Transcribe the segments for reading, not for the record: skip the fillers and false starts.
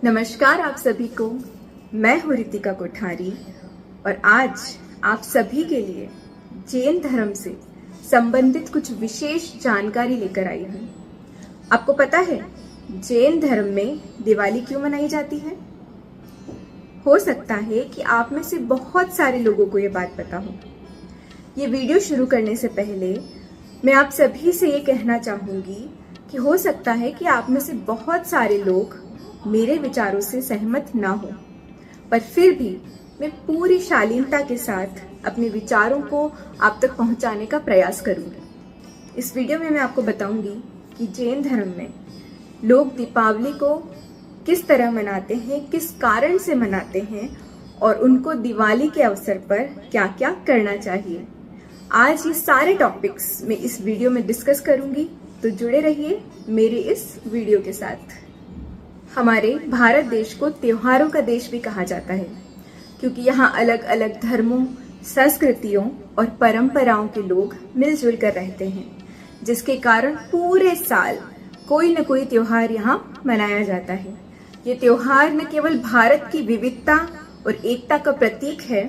नमस्कार आप सभी को। मैं हूँ रितिका कोठारी और आज आप सभी के लिए जैन धर्म से संबंधित कुछ विशेष जानकारी लेकर आई हूँ। आपको पता है जैन धर्म में दिवाली क्यों मनाई जाती है? हो सकता है कि आप में से बहुत सारे लोगों को ये बात पता हो। ये वीडियो शुरू करने से पहले मैं आप सभी से ये कहना चाहूंगी कि हो सकता है कि आप में से बहुत सारे लोग मेरे विचारों से सहमत ना हो, पर फिर भी मैं पूरी शालीनता के साथ अपने विचारों को आप तक पहुंचाने का प्रयास करूंगी। इस वीडियो में मैं आपको बताऊंगी कि जैन धर्म में लोग दीपावली को किस तरह मनाते हैं, किस कारण से मनाते हैं और उनको दिवाली के अवसर पर क्या क्या करना चाहिए। आज ये सारे टॉपिक्स मैं इस वीडियो में डिस्कस करूंगी, तो जुड़े रहिए मेरे इस वीडियो के साथ। हमारे भारत देश को त्योहारों का देश भी कहा जाता है, क्योंकि यहाँ अलग अलग धर्मों, संस्कृतियों और परंपराओं के लोग मिलजुल कर रहते हैं, जिसके कारण पूरे साल कोई न कोई त्योहार यहाँ मनाया जाता है। ये त्योहार न केवल भारत की विविधता और एकता का प्रतीक है,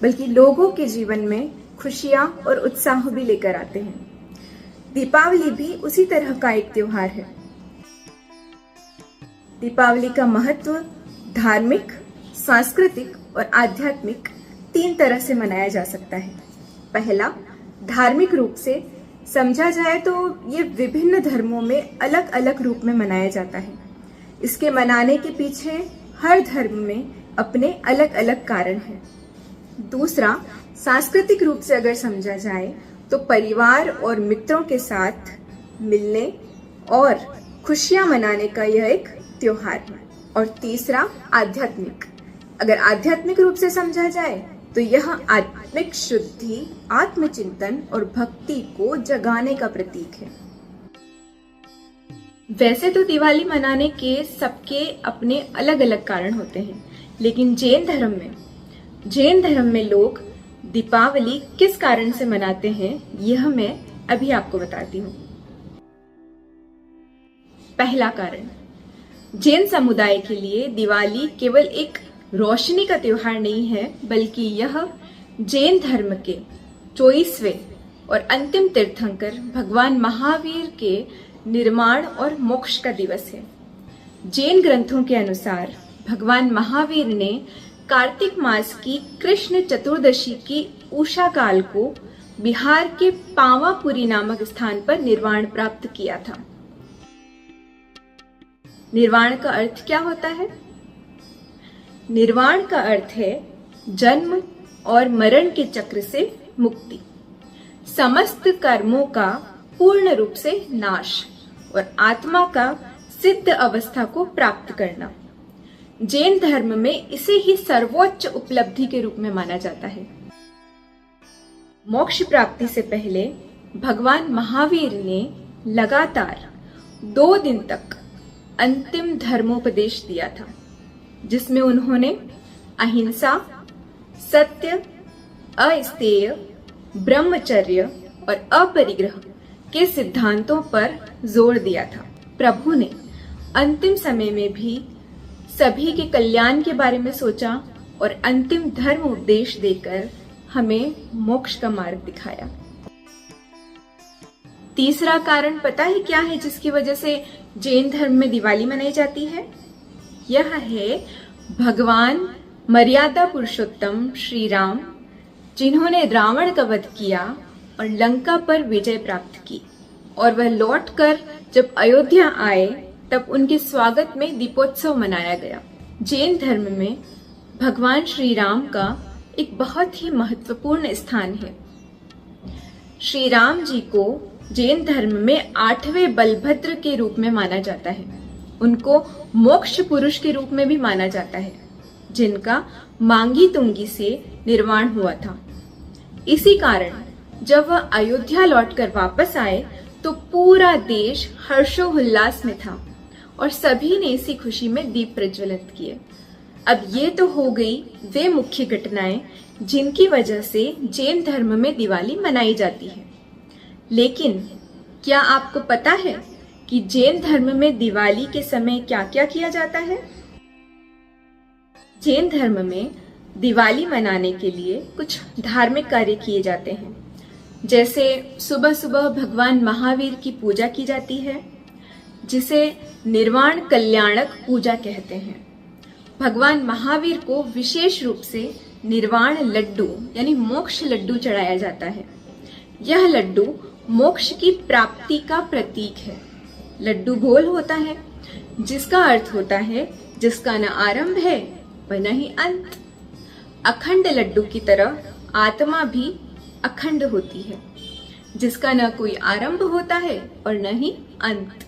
बल्कि लोगों के जीवन में खुशियाँ और उत्साह भी लेकर आते हैं। दीपावली भी उसी तरह का एक त्योहार है। दीपावली का महत्व धार्मिक, सांस्कृतिक और आध्यात्मिक 3 तरह से मनाया जा सकता है। पहला, धार्मिक रूप से समझा जाए तो ये विभिन्न धर्मों में अलग अलग रूप में मनाया जाता है। इसके मनाने के पीछे हर धर्म में अपने अलग अलग कारण हैं। दूसरा, सांस्कृतिक रूप से अगर समझा जाए तो परिवार और मित्रों के साथ मिलने और खुशियां मनाने का यह एक त्योहार है। और तीसरा, आध्यात्मिक। अगर आध्यात्मिक रूप से समझा जाए तो यह आत्मिक शुद्धि, आत्मचिंतन और भक्ति को जगाने का प्रतीक है। वैसे तो दिवाली मनाने के सबके अपने अलग अलग कारण होते हैं, लेकिन जैन धर्म में लोग दीपावली किस कारण से मनाते हैं, यह मैं अभी आपको बताती हूँ। पहला कारण, जैन समुदाय के लिए दिवाली केवल एक रोशनी का त्योहार नहीं है, बल्कि यह जैन धर्म के 24वें और अंतिम तीर्थंकर भगवान महावीर के निर्माण और मोक्ष का दिवस है। जैन ग्रंथों के अनुसार भगवान महावीर ने कार्तिक मास की कृष्ण चतुर्दशी की उषा काल को बिहार के पावापुरी नामक स्थान पर निर्वाण प्राप्त किया था। निर्वाण का अर्थ क्या होता है? निर्वाण का अर्थ है जन्म और मरण के चक्र से मुक्ति, समस्त कर्मों का पूर्ण रूप से नाश और आत्मा का सिद्ध अवस्था को प्राप्त करना। जैन धर्म में इसे ही सर्वोच्च उपलब्धि के रूप में माना जाता है। मोक्ष प्राप्ति से पहले भगवान महावीर ने लगातार 2 दिन तक अंतिम धर्मोपदेश दिया था, जिसमें उन्होंने अहिंसा, सत्य, अस्तेय, ब्रह्मचर्य और अपरिग्रह के सिद्धांतों पर जोर दिया था। प्रभु ने अंतिम समय में भी सभी के कल्याण के बारे में सोचा और अंतिम धर्म उपदेश देकर हमें मोक्ष का मार्ग दिखाया। तीसरा कारण पता है क्या है जिसकी वजह से जैन धर्म में दिवाली मनाई जाती है? यह है भगवान मर्यादा पुरुषोत्तम श्री राम, जिन्होंने रावण का वध किया और लंका पर विजय प्राप्त की, और वह लौटकर जब अयोध्या आए तब उनके स्वागत में दीपोत्सव मनाया गया। जैन धर्म में भगवान श्री राम का एक बहुत ही महत्वपूर्ण स्थान है। श्री राम जी को जैन धर्म में 8वें बलभद्र के रूप में माना जाता है। उनको मोक्ष पुरुष के रूप में भी माना जाता है, जिनका मांगी तुंगी से निर्वाण हुआ था। इसी कारण जब वह अयोध्या लौटकर वापस आए तो पूरा देश हर्षोल्लास में था और सभी ने इसी खुशी में दीप प्रज्वलित किए। अब ये तो हो गई वे मुख्य घटनाएं जिनकी वजह से जैन धर्म में दिवाली मनाई जाती है। लेकिन क्या आपको पता है कि जैन धर्म में दिवाली के समय क्या क्या किया जाता है? जैन धर्म में दिवाली मनाने के लिए कुछ धार्मिक कार्य किए जाते हैं। जैसे सुबह सुबह भगवान महावीर की पूजा की जाती है, जिसे निर्वाण कल्याणक पूजा कहते हैं। भगवान महावीर को विशेष रूप से निर्वाण लड्डू यानी मोक्ष लड्डू चढ़ाया जाता है। यह लड्डू मोक्ष की प्राप्ति का प्रतीक है। लड्डू गोल होता है, जिसका अर्थ होता है जिसका न आरंभ है व न ही अंत। अखंड लड्डू की तरह आत्मा भी अखंड होती है, जिसका न कोई आरंभ होता है और न ही अंत।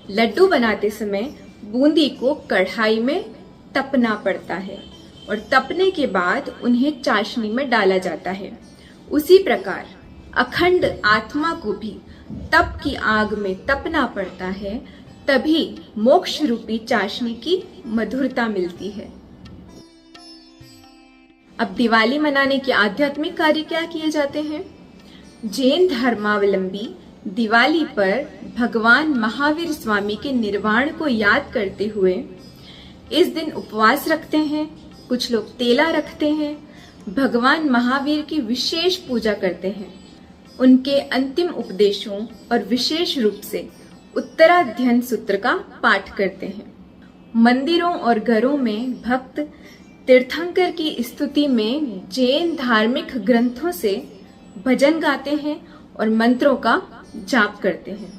लड्डू बनाते समय बूंदी को कढ़ाई में तपना पड़ता है और तपने के बाद उन्हें चाशनी में डाला जाता है। उसी प्रकार अखंड आत्मा को भी तप की आग में तपना पड़ता है, तभी मोक्ष रूपी चाशनी की मधुरता मिलती है। अब दिवाली मनाने के आध्यात्मिक कार्य क्या किए जाते हैं? जैन धर्मावलंबी दिवाली पर भगवान महावीर स्वामी के निर्वाण को याद करते हुए इस दिन उपवास रखते हैं। कुछ लोग तेला रखते हैं, भगवान महावीर की विशेष पूजा करते हैं, उनके अंतिम उपदेशों और विशेष रूप से उत्तराध्ययन सूत्र का पाठ करते हैं। मंदिरों और घरों में भक्त तीर्थंकर की स्तुति में जैन धार्मिक ग्रंथों से भजन गाते हैं और मंत्रों का जाप करते हैं।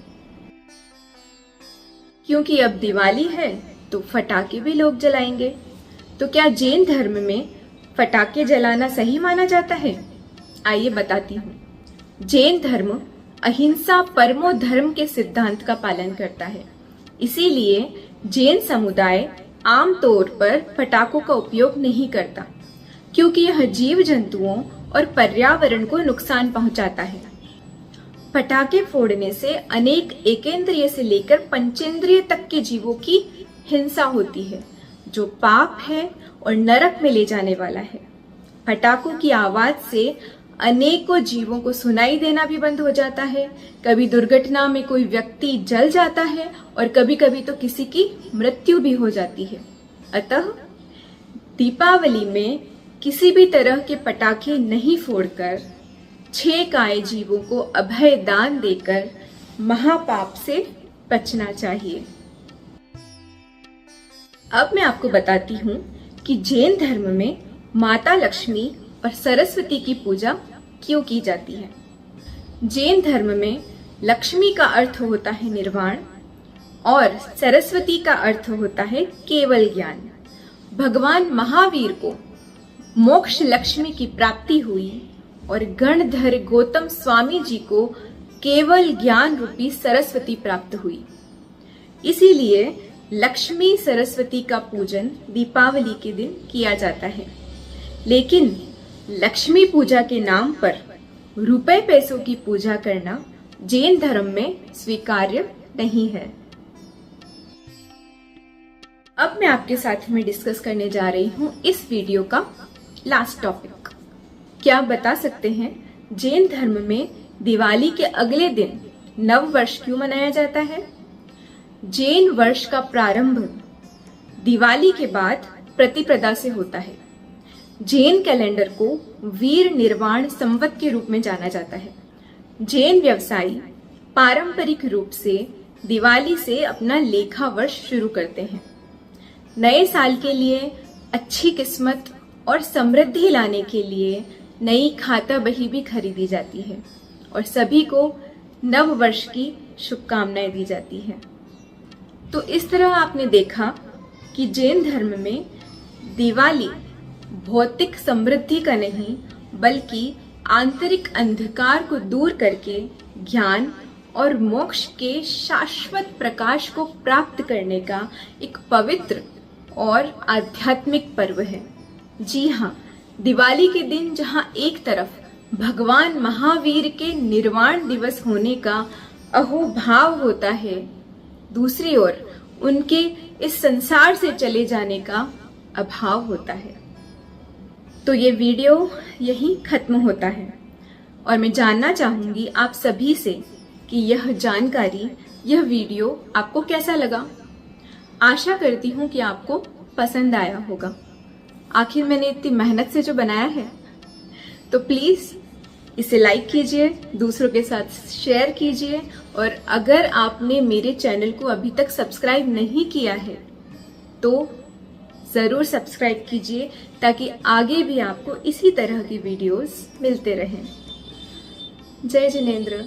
क्योंकि अब दिवाली है तो फटाके भी लोग जलाएंगे। तो क्या जैन धर्म में फटाके जलाना सही माना जाता है? आइए बताती हूँ। जैन धर्म अहिंसा परमो धर्म के सिद्धांत का पालन करता है। इसीलिए जैन समुदाय आमतौर पर पटाखों का उपयोग नहीं करता, क्योंकि यह जीव जंतुओं और पर्यावरण को नुकसान पहुंचाता है। पटाखे फोड़ने से अनेक एकेंद्रिय से लेकर पंचेंद्रिय तक के जीवों की हिंसा होती है, जो पाप है और नरक में ले जाने वाला है। पटाखों की आवाज से अनेकों जीवों को सुनाई देना भी बंद हो जाता है। कभी दुर्घटना में कोई व्यक्ति जल जाता है और कभी कभी तो किसी की मृत्यु भी हो जाती है। अतः दीपावली में किसी भी तरह के पटाखे नहीं फोड़कर 6 काय जीवों को अभय दान देकर महापाप से बचना चाहिए। अब मैं आपको बताती हूँ कि जैन धर्म में माता लक्ष्मी और सरस्वती की पूजा क्यों की जाती है। जैन धर्म में लक्ष्मी का अर्थ होता है निर्वाण और सरस्वती का अर्थ होता है केवल ज्ञान। भगवान महावीर को मोक्ष लक्ष्मी की प्राप्ति हुई और गणधर गौतम स्वामी जी को केवल ज्ञान रूपी सरस्वती प्राप्त हुई। इसीलिए लक्ष्मी सरस्वती का पूजन दीपावली के दिन किया जाता है। लेकिन लक्ष्मी पूजा के नाम पर रुपए पैसों की पूजा करना जैन धर्म में स्वीकार्य नहीं है। अब मैं आपके साथ में डिस्कस करने जा रही हूँ इस वीडियो का लास्ट टॉपिक। क्या आप बता सकते हैं जैन धर्म में दिवाली के अगले दिन नव वर्ष क्यों मनाया जाता है? जैन वर्ष का प्रारंभ दिवाली के बाद प्रतिपदा से होता है। जैन कैलेंडर को वीर निर्वाण संवत के रूप में जाना जाता है। जैन व्यवसायी पारंपरिक रूप से दिवाली से अपना लेखा वर्ष शुरू करते हैं। नए साल के लिए अच्छी किस्मत और समृद्धि लाने के लिए नई खाता बही भी खरीदी जाती है और सभी को नव वर्ष की शुभकामनाएं दी जाती है। तो इस तरह आपने देखा कि जैन धर्म में दिवाली भौतिक समृद्धि का नहीं बल्कि आंतरिक अंधकार को दूर करके ज्ञान और मोक्ष के शाश्वत प्रकाश को प्राप्त करने का एक पवित्र और आध्यात्मिक पर्व है। जी हाँ, दिवाली के दिन जहाँ एक तरफ भगवान महावीर के निर्वाण दिवस होने का अहोभाव होता है, दूसरी ओर उनके इस संसार से चले जाने का अभाव होता है। तो ये वीडियो यहीं खत्म होता है और मैं जानना चाहूंगी आप सभी से कि यह जानकारी, यह वीडियो आपको कैसा लगा। आशा करती हूँ कि आपको पसंद आया होगा। आखिर मैंने इतनी मेहनत से जो बनाया है। तो प्लीज इसे लाइक कीजिए, दूसरों के साथ शेयर कीजिए, और अगर आपने मेरे चैनल को अभी तक सब्सक्राइब नहीं किया है तो जरूर सब्सक्राइब कीजिए, ताकि आगे भी आपको इसी तरह की वीडियोस मिलते रहें। जय जिनेंद्र।